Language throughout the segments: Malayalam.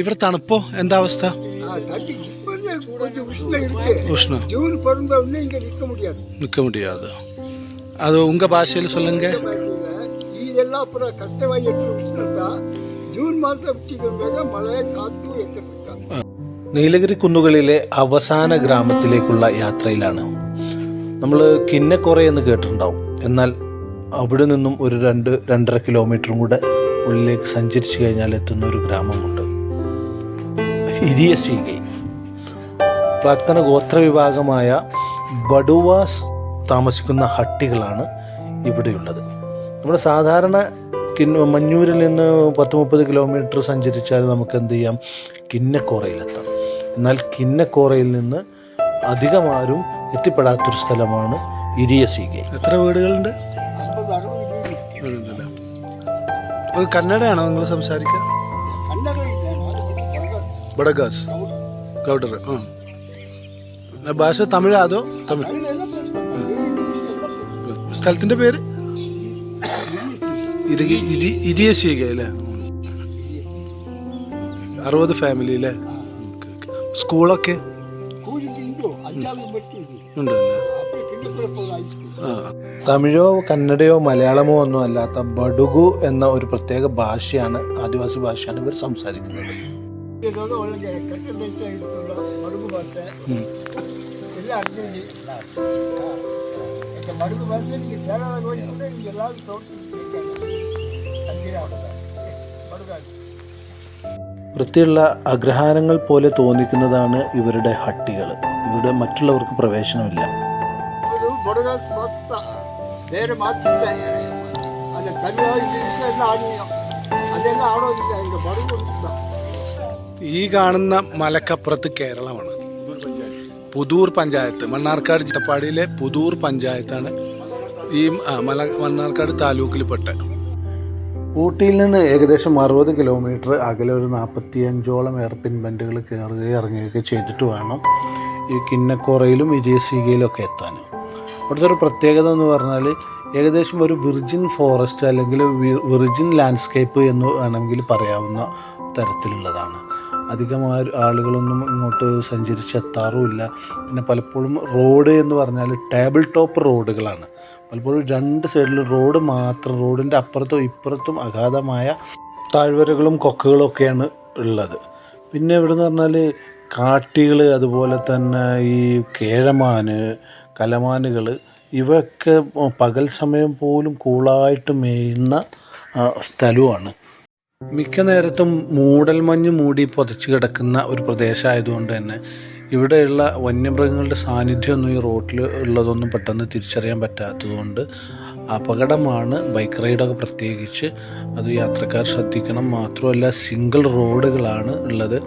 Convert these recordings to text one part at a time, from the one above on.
ഇവിടെ തണുപ്പോ എന്താ അവസ്ഥ? ഉഷ്ണം நிற்க முடியாது. அது உங்க பாஷையில சொல்லுங்க. இதெல்லாம் அப்புறம் கஷ்டமாயிட்டு உஷ்ணத்தா ജൂൺ മാസം മഴ കാത്തു എക്കസക്ക. നീലഗിരി കുന്നുകളിലെ അവസാന ഗ്രാമത്തിലേക്കുള്ള യാത്രയിലാണ്. നമ്മൾ കിന്നക്കോറ എന്ന് കേട്ടിട്ടുണ്ടാവും. എന്നാൽ അവിടെ നിന്നും ഒരു 2-2.5 കിലോമീറ്ററും കൂടെ ഉള്ളിലേക്ക് സഞ്ചരിച്ചു കഴിഞ്ഞാൽ എത്തുന്ന ഒരു ഗ്രാമമുണ്ട്, ഇരിയസീഗൈ. പ്രാക്തന ഗോത്രവിഭാഗമായ ബഡുവാസ് താമസിക്കുന്ന ഹട്ടികളാണ് ഇവിടെയുള്ളത്. നമ്മുടെ സാധാരണ മഞ്ഞൂരിൽ നിന്ന് 10-30 കിലോമീറ്റർ സഞ്ചരിച്ചാൽ നമുക്ക് എന്ത് ചെയ്യാം, കിന്നക്കോറയിലെത്താം. എന്നാൽ കിന്നക്കോറയിൽ നിന്ന് അധികം ആരും എത്തിപ്പെടാത്തൊരു സ്ഥലമാണ് ഇരിയസീഗൈ. എത്ര വീടുകളുണ്ട്? കന്നഡയാണോ നിങ്ങൾ സംസാരിക്കുക? ബഡഗാസ് ഗൗഡർ. ഭാഷ തമിഴ് അതോ? തമിഴ്. സ്ഥലത്തിൻ്റെ പേര് ഇരിയസീഗൈ അല്ലേ? 60 ഫാമിലി അല്ലേ? സ്കൂളൊക്കെ ഉണ്ടല്ലേ? തമിഴോ കന്നഡയോ മലയാളമോ ഒന്നും അല്ലാത്ത ബഡുഗു എന്ന ഒരു പ്രത്യേക ഭാഷയാണ്, ആദിവാസി ഭാഷയാണ് ഇവർ സംസാരിക്കുന്നത്. വൃത്തിയുള്ള അഗ്രഹാരങ്ങൾ പോലെ തോന്നിക്കുന്നതാണ് ഇവരുടെ ഹട്ടികൾ. ഇവിടെ മറ്റുള്ളവർക്ക് പ്രവേശനമില്ല. ഈ കാണുന്ന മലക്കപ്പുറത്ത് കേരളമാണ്. പുതൂർ പഞ്ചായത്ത്, മണ്ണാർക്കാട് ചിറ്റപ്പാടിയിലെ പുതൂർ പഞ്ചായത്താണ് ഈ മണ്ണാർക്കാട് താലൂക്കിൽപ്പെട്ട. ഊട്ടിയിൽ നിന്ന് ഏകദേശം 60 കിലോമീറ്റർ അകലെ ഒരു 45ഓളം എയർപിൻ ബെൻഡുകൾ കയറുകയും ഇറങ്ങുകയൊക്കെ ചെയ്തിട്ട് വേണം ഈ കിന്നക്കോറയിലും ഇരിയസീഗയിലും ഒക്കെ എത്താൻ. അവിടുത്തെ ഒരു പ്രത്യേകത എന്ന് പറഞ്ഞാൽ ഏകദേശം ഒരു വിർജിൻ ഫോറസ്റ്റ് അല്ലെങ്കിൽ വിർജിൻ ലാൻഡ്സ്കേപ്പ് എന്ന് വേണമെങ്കിൽ പറയാവുന്ന തരത്തിലുള്ളതാണ്. അധികം ആളുകളൊന്നും ഇങ്ങോട്ട് സഞ്ചരിച്ചെത്താറുമില്ല. പിന്നെ പലപ്പോഴും റോഡ് എന്ന് പറഞ്ഞാൽ ടേബിൾ ടോപ്പ് റോഡുകളാണ്. പലപ്പോഴും 2 സൈഡിലും റോഡ് മാത്രം, റോഡിൻ്റെ അപ്പുറത്തും ഇപ്പുറത്തും അഗാധമായ താഴ്വരകളും കൊക്കകളും ഒക്കെയാണ് ഉള്ളത്. പിന്നെ ഇവിടെ എന്ന് പറഞ്ഞാൽ കാട്ടികൾ, അതുപോലെ തന്നെ ഈ കേഴമാന്, കലമാനുകൾ, ഇവയൊക്കെ പകൽ സമയം പോലും കൂളായിട്ട് മേയുന്ന സ്ഥലവുമാണ്. മിക്ക നേരത്തും മൂടൽമഞ്ഞ് മൂടി പുതച്ച് കിടക്കുന്ന ഒരു പ്രദേശമായതുകൊണ്ട് തന്നെ ഇവിടെയുള്ള വന്യമൃഗങ്ങളുടെ സാന്നിധ്യമൊന്നും ഈ റോട്ടിൽ ഉള്ളതൊന്നും പെട്ടെന്ന് തിരിച്ചറിയാൻ പറ്റാത്തതുകൊണ്ട് അപകടമാണ്. ബൈക്ക് റൈഡൊക്കെ പ്രത്യേകിച്ച് അത് യാത്രക്കാർ ശ്രദ്ധിക്കണം. മാത്രമല്ല സിംഗിൾ റോഡുകളാണ് ഉള്ളത്.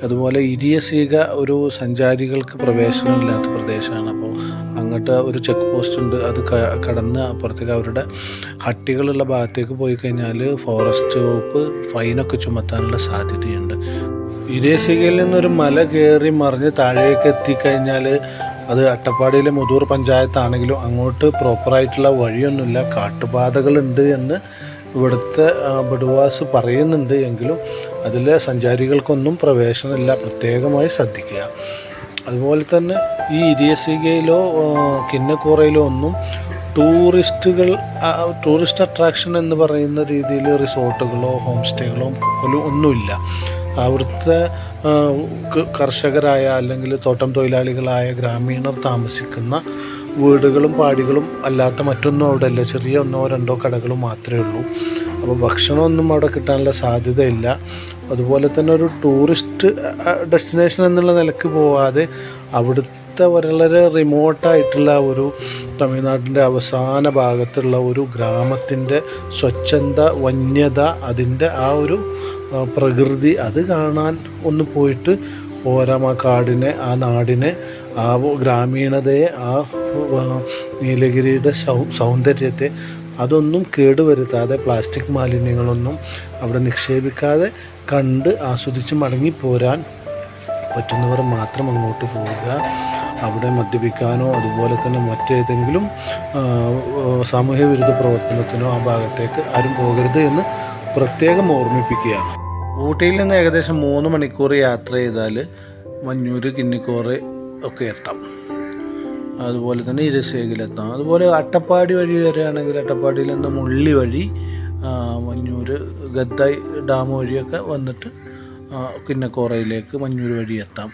അതുപോലെ ഇരിയസീഗ ഒരു സഞ്ചാരികൾക്ക് പ്രവേശനമില്ലാത്ത പ്രദേശമാണ്. അപ്പോൾ അങ്ങോട്ട് ഒരു ചെക്ക് പോസ്റ്റ് ഉണ്ട്. അത് കടന്ന് അപ്പുറത്തേക്ക് അവരുടെ ഹട്ടികളുള്ള ഭാഗത്തേക്ക് പോയി കഴിഞ്ഞാൽ ഫോറസ്റ്റ് വകുപ്പ് ഫൈനൊക്കെ ചുമത്താനുള്ള സാധ്യതയുണ്ട്. ഇരിയസീഗയിൽ നിന്നൊരു മല കയറി മറിഞ്ഞ് താഴേക്ക് എത്തിക്കഴിഞ്ഞാൽ അത് അട്ടപ്പാടിയിലെ മുതൂർ പഞ്ചായത്താണെങ്കിലും അങ്ങോട്ട് പ്രോപ്പറായിട്ടുള്ള വഴിയൊന്നുമില്ല, കാട്ടുപാതകളുണ്ട് എന്ന് ഇവിടുത്തെ ബഡുവാസ് പറയുന്നുണ്ട്. എങ്കിലും അതിൽ സഞ്ചാരികൾക്കൊന്നും പ്രവേശനമില്ല, പ്രത്യേകമായി ശ്രദ്ധിക്കുക. അതുപോലെ തന്നെ ഈ ഇരിയസീഗയിലോ കിന്നക്കോറയിലോ ഒന്നും ടൂറിസ്റ്റ് അട്രാക്ഷൻ എന്ന് പറയുന്ന രീതിയിൽ റിസോർട്ടുകളോ ഹോം സ്റ്റേകളോ പോലും ഒന്നുമില്ല. അവിടുത്തെ കർഷകരായ അല്ലെങ്കിൽ തോട്ടം തൊഴിലാളികളായ ഗ്രാമീണർ താമസിക്കുന്ന വീടുകളും പാടികളും അല്ലാത്ത മറ്റൊന്നും അവിടെ ഇല്ല. ചെറിയ 1-2 കടകളും മാത്രമേ ഉള്ളൂ. അപ്പോൾ ഭക്ഷണമൊന്നും അവിടെ കിട്ടാനുള്ള സാധ്യതയില്ല. അതുപോലെ തന്നെ ഒരു ടൂറിസ്റ്റ് ഡെസ്റ്റിനേഷൻ എന്നുള്ള നിലക്ക് പോവാതെ അവിടുത്തെ വളരെ റിമോട്ടായിട്ടുള്ള ഒരു തമിഴ്നാട്ടിൻ്റെ അവസാന ഭാഗത്തുള്ള ഒരു ഗ്രാമത്തിൻ്റെ സ്വച്ഛന്ത, വന്യത, അതിൻ്റെ ആ ഒരു പ്രകൃതി, അത് കാണാൻ ഒന്ന് പോയിട്ട് പോരാം. ആ കാടിനെ, ആ നാടിനെ, ആ ഗ്രാമീണതയെ, ആ നീലഗിരിയുടെ സൗന്ദര്യത്തെ അതൊന്നും കേടുവരുത്താതെ, പ്ലാസ്റ്റിക് മാലിന്യങ്ങളൊന്നും അവിടെ നിക്ഷേപിക്കാതെ കണ്ട് ആസ്വദിച്ച് മടങ്ങിപ്പോരാൻ പറ്റുന്നവർ മാത്രം അങ്ങോട്ട് പോവുക. അവിടെ മദ്യപിക്കാനോ അതുപോലെ തന്നെ മറ്റേതെങ്കിലും സാമൂഹ്യ വിരുദ്ധ പ്രവർത്തനത്തിനോ ആ ഭാഗത്തേക്ക് ആരും പോകരുത് എന്ന് പ്രത്യേകം ഓർമ്മിപ്പിക്കുകയാണ്. ഊട്ടിയിൽ നിന്ന് ഏകദേശം 3 മണിക്കൂർ യാത്ര ചെയ്താൽ മഞ്ഞൂർ, കിന്നിക്കോറ് ഒക്കെ എത്താം. അതുപോലെ തന്നെ ഇരശേഖിലെത്താം. അതുപോലെ അട്ടപ്പാടി വഴി വരികയാണെങ്കിൽ അട്ടപ്പാടിയിൽ നിന്ന് മുള്ളി വഴി മഞ്ഞൂർ ഗദ്ദായി ഡാം വഴിയൊക്കെ വന്നിട്ട് കിന്നക്കോറയിലേക്ക് മഞ്ഞൂർ വഴി എത്താം.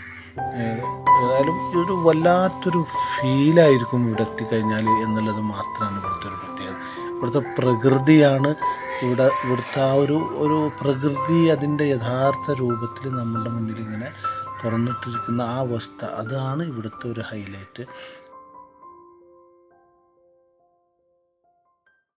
ഏതായാലും ഒരു വല്ലാത്തൊരു ഫീലായിരിക്കും ഇവിടെ എത്തിക്കഴിഞ്ഞാൽ എന്നുള്ളത് മാത്രമാണ് ഇവിടുത്തെ ഒരു പ്രത്യേകത. ഇവിടുത്തെ പ്രകൃതിയാണ് ഇവിടുത്തെ ആ ഒരു പ്രകൃതി അതിൻ്റെ യഥാർത്ഥ രൂപത്തിൽ നമ്മുടെ മുന്നിൽ ഇങ്ങനെ തുറന്നിട്ടിരിക്കുന്ന ആ അവസ്ഥ, അതാണ് ഇവിടുത്തെ ഒരു ഹൈലൈറ്റ്.